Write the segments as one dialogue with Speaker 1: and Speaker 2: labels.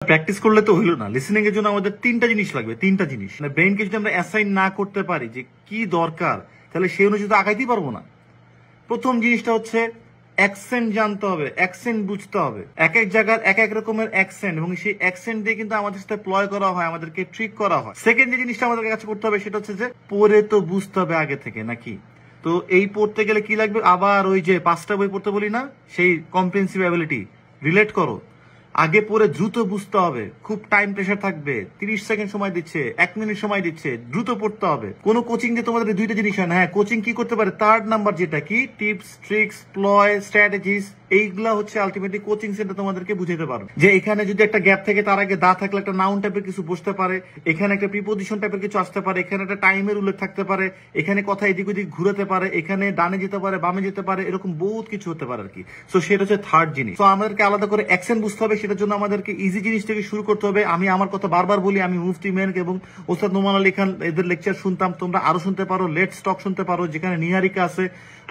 Speaker 1: Practice করলে তো হইলো না। লিসেনিং এর জন্য আমাদের তিনটা জিনিস লাগবে, তিনটা জিনিস। মানে ব্রেইনকে যদি আমরা অ্যাসাইন না করতে পারি যে কি দরকার, তাহলে সেই অনুযায়ী তো আগাইতেই পারবো না। প্রথম জিনিসটা হচ্ছে অ্যাকসেন্ট জানতে হবে, অ্যাকসেন্ট বুঝতে হবে। এক এক জায়গার এক এক রকমের অ্যাকসেন্ট, এবং সেই অ্যাকসেন্ট দিয়ে কিন্তু আমাদের সাথে প্লয় করা হয়, আমাদেরকে ট্রিক করা হয়। সেকেন্ড যে জিনিসটা আমাদের কাছে করতে হবে সেটা হচ্ছে যে পড়ে তো বুঝতে হবে আগে থেকে, নাকি? তো এই পড়তে গেলে কি লাগবে? আবার ওই যে 5টা বই পড়তে বলি না, সেই কম্প্রিহেনসিভ অ্যাবিলিটি রিলেট করো। আগে পড়ে দ্রুত বুঝতে হবে, খুব টাইম প্রেশার থাকবে, 30 সেকেন্ড সময় দিচ্ছে, 1 মিনিট সময় দিচ্ছে, দ্রুত পড়তে হবে। কোনো কোচিং দিয়ে তোমাদের দুইটা জিনিস হয় না। হ্যাঁ, কোচিং কি করতে পারে? থার্ড নাম্বার যেটা কি টিপস, ট্রিক্স, প্লয়, স্ট্র্যাটেজিস, এইগুলা হচ্ছে আলটিমেটলি কোচিং সেন্টার তোমাদেরকে বুঝাতে পারবে। যে এখানে যদি একটা গ্যাপ থেকে তার আগে দা থাকলে একটা নাউন টাইপের কিছু বসতে পারে, এখানে একটা প্রিপোজিশন টাইপের কিছু আসতে পারে, এখানে একটা টাইমের উল্লেখ থাকতে পারে, এখানে কথা এদিক ওদিক ঘুরাতে পারে, এখানে ডানে যেতে পারে, বামে যেতে পারে, এরকম বহুত কিছু হতে পারে আর কি। সো সেটা হচ্ছে থার্ড জিনিস। তো আমাদেরকে আলাদা করে অ্যাকসেন্ট বুঝতে হবে, সেটার জন্য আমাদেরকে ইজি জিনিস থেকে শুরু করতে হবে। আমি আমার কথা বারবার বলি, আমি মুফতি মেনক এবং ওস্তাদ নোমান আলী খান এদের লেকচার শুনতাম, তোমরা আরো শুনতে পারো, লেটস টক শুনতে পারো, যেখানে নিহারিকা আছে,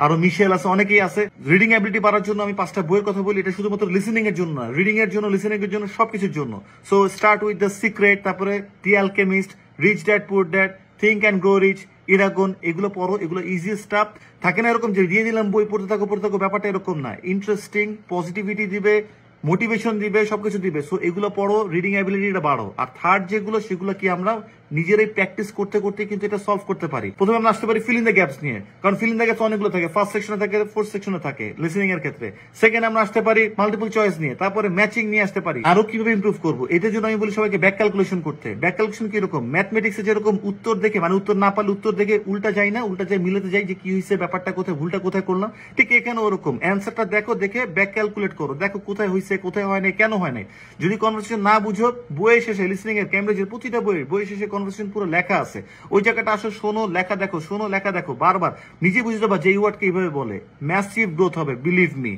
Speaker 1: আরো মিশেল আছে, অনেকেই আছে। রিডিং অ্যাবিলিটি বাড়ার জন্য আমি 5টা বইয়ের কথা বলি, এটা শুধুমাত্র লিসেনিং এর জন্য না, রিডিং এর জন্য, লিসেনিং এর জন্য, সবকিছুর জন্য। So start with the secret, তারপরে the alchemist, rich dad poor dad, think and grow rich, Eragon, এগুলো পড়ো। এগুলো ইজি স্টাফ। থাকে না এরকম যে দিয়ে দিলাম বই পড়তে থাকো, ব্যাপারটা এরকম না। ইন্টারেস্টিং, পজিটিভিটি দিবে, মোটিভেশন দিবে, সবকিছু দিবে। সো এগুলো পড়ো, রিডিং অ্যাবিলিটিটা বাড়ো। আর থার্ড যেগুলো, সেগুলো কি আমরা নিজেরাই প্র্যাকটিস করতে করতে কিন্তু এটা সলভ করতে পারি। প্রথমে আমরা আসতে পারি ফিল ইন দ্য গ্যাপস নিয়ে, কারণ ফিল ইন দ্য গ্যাপস অনেকগুলো থাকে, ফার্স্ট সেকশনে থাকে, ফোর্থ সেকশনে থাকে লিসেনিং এর ক্ষেত্রে। সেকেন্ড আমরা আসতে পারি মাল্টিপল চয়েস নিয়ে, তারপরে ম্যাচিং নিয়ে আসতে পারি। আরো কিভাবে ইমপ্রুভ করবো, এটার জন্য আমি বলি সবাইকে ব্যাক ক্যালকুলেশন করতে। ব্যাক ক্যালকুলেশন কিরকম? ম্যাথমেটিক্সে যেরকম উত্তর দেখে, মানে উত্তর না পারলে উত্তর দেখে উল্টা যাই না, উল্টা যাই মিলাতে যাই যে কি হয়েছে, ব্যাপারটা কোথায়, ভুলটা কোথায় করলাম, ঠিক এখানে ওরকম অ্যান্সারটা দেখো, দেখে ব্যাক ক্যালকুলেট করো, দেখো কোথায় হয়েছে, কোথায় হয় নাই, কেন হয় নাই। যদি কনভারসেশন না বুঝো, বইয়ের শেষে লিসেনিং এর ক্যামব্রিজের প্রতিটা বইয়ের শেষে কনভারসেশন পুরো লেখা আছে। ওই জায়গাটা আসো, শোনো, লেখা দেখো, শোনো, লেখা দেখো, বারবার নিজে বুঝতে পারবা যে এই ওয়ার্ডকে এইভাবে বলে। ম্যাসিভ গ্রোথ হবে, বিলিভ মি।